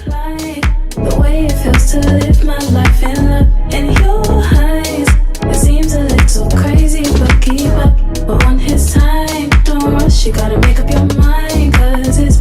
like the way it feels to live my life in love in your eyes. It seems a little crazy, but keep up. But on his time, don't rush, you gotta make up your mind, 'cause it's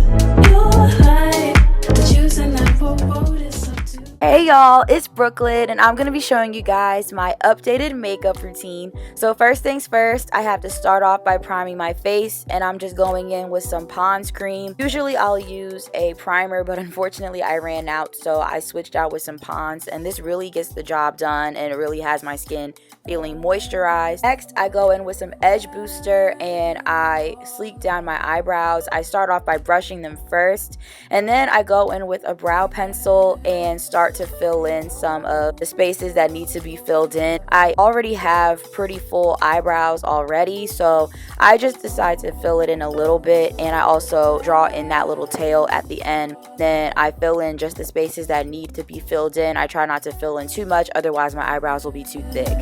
your life. The choosing that road is up to. Hey y'all, it's Brooklyn and I'm going to be showing you guys my updated makeup routine. So first things first, I have to start off by priming my face, and I'm just going in with some Pond's cream. Usually I'll use a primer, but unfortunately I ran out, so I switched out with some Pond's, and this really gets the job done and it really has my skin feeling moisturized. Next, I go in with some edge booster and I sleek down my eyebrows. I start off by brushing them first, and then I go in with a brow pencil and start to fill in some of the spaces that need to be filled in. I already have pretty full eyebrows already, so I just decide to fill it in a little bit, and I also draw in that little tail at the end. Then I fill in just the spaces that need to be filled in. I try not to fill in too much, otherwise my eyebrows will be too thick.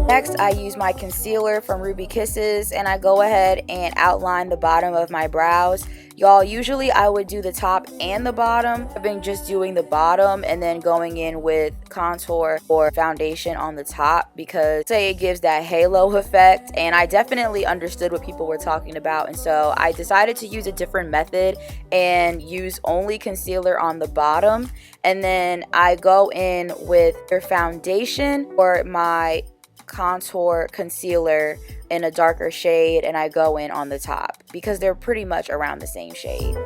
Next, I use my concealer from Ruby Kisses and I go ahead and outline the bottom of my brows. Y'all, usually I would do the top and the bottom. I've been just doing the bottom and then going in with contour or foundation on the top because say it gives that halo effect, and I definitely understood what people were talking about, and so I decided to use a different method and use only concealer on the bottom, and then I go in with your foundation or my contour concealer in a darker shade, and I go in on the top because they're pretty much around the same shade.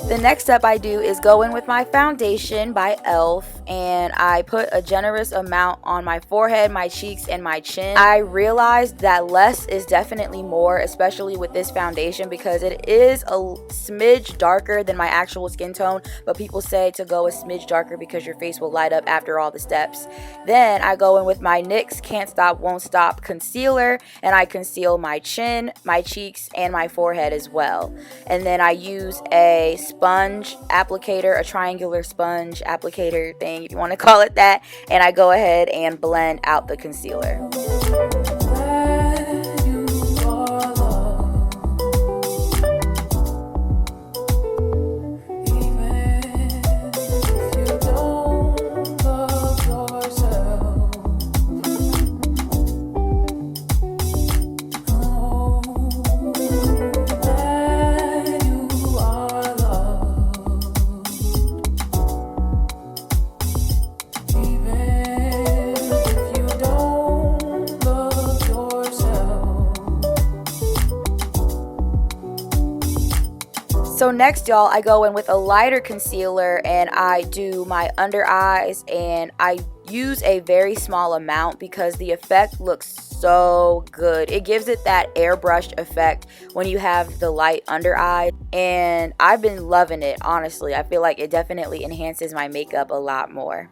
The next step I do is go in with my foundation by e.l.f. and I put a generous amount on my forehead, my cheeks, and my chin. I realized that less is definitely more, especially with this foundation, because it is a smidge darker than my actual skin tone, but people say to go a smidge darker because your face will light up after all the steps. Then I go in with my NYX Can't Stop Won't Stop concealer and I conceal my chin, my cheeks, and my forehead as well. And then I use a sponge applicator, a triangular sponge applicator thing, if you want to call it that, and I go ahead and blend out the concealer. So next, y'all, I go in with a lighter concealer and I do my under eyes, and I use a very small amount because the effect looks so good. It gives it that airbrushed effect when you have the light under eye, and I've been loving it, honestly. I feel like it definitely enhances my makeup a lot more.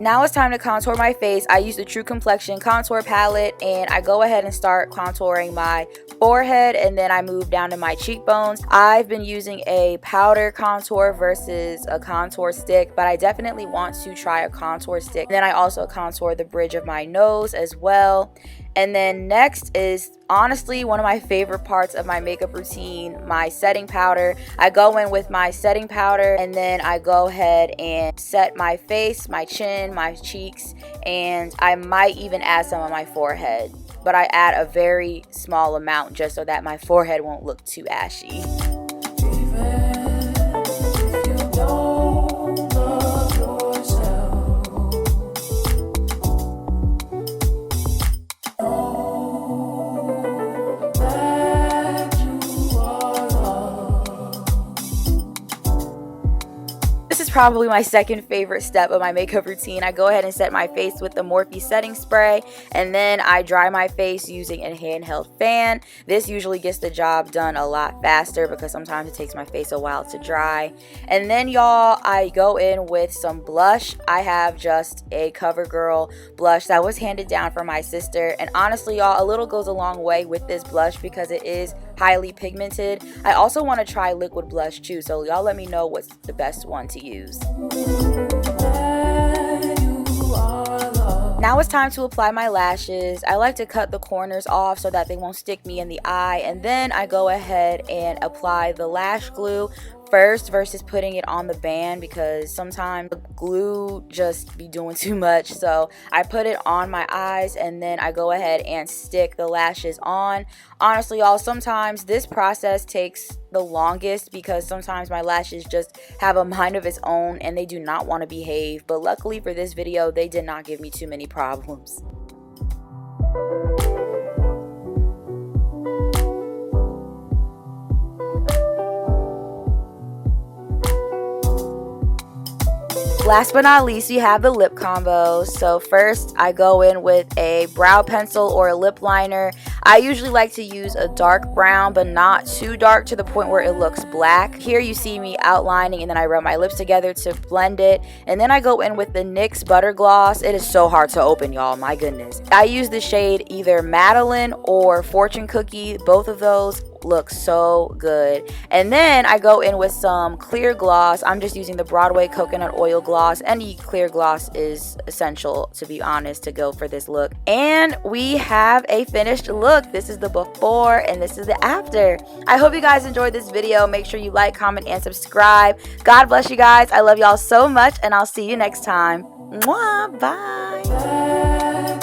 Now it's time to contour my face. I use the True Complexion contour palette, and I go ahead and start contouring my forehead, and then I move down to my cheekbones. I've been using a powder contour versus a contour stick, but I definitely want to try a contour stick. And then I also contour the bridge of my nose as well. And then next is honestly one of my favorite parts of my makeup routine, my setting powder. I go in with my setting powder, and then I go ahead and set my face, my chin, my cheeks, and I might even add some on my forehead. But I add a very small amount just so that my forehead won't look too ashy. Probably my second favorite step of my makeup routine. I go ahead and set my face with the Morphe setting spray, and then I dry my face using a handheld fan. This usually gets the job done a lot faster because sometimes it takes my face a while to dry. And then y'all, I go in with some blush. I have just a CoverGirl blush that was handed down from my sister, and honestly y'all, a little goes a long way with this blush because it is highly pigmented. I also want to try liquid blush too, so y'all let me know what's the best one to use. Now it's time to apply my lashes. I like to cut the corners off so that they won't stick me in the eye, and then I go ahead and apply the lash glue first versus putting it on the band because sometimes the glue just be doing too much. So I put it on my eyes, and then I go ahead and stick the lashes on. Honestly y'all, sometimes this process takes the longest because sometimes my lashes just have a mind of its own and they do not want to behave, but luckily for this video they did not give me too many problems. Last but not least, you have the lip combo. So first I go in with a brow pencil or a lip liner. I usually like to use a dark brown, but not too dark to the point where it looks black. Here you see me outlining, and then I rub my lips together to blend it. And then I go in with the NYX Butter Gloss. It is so hard to open, y'all, my goodness. I use the shade either Madeline or Fortune Cookie. Both of those look so good. And then I go in with some clear gloss. I'm just using the Broadway Coconut Oil Gloss. Any clear gloss is essential, to be honest, to go for this look. And we have a finished look. This is the before and this is the after. I hope you guys enjoyed this video. Make sure you like, comment, and subscribe. God bless you guys. I love y'all so much, and I'll see you next time. Mwah, bye.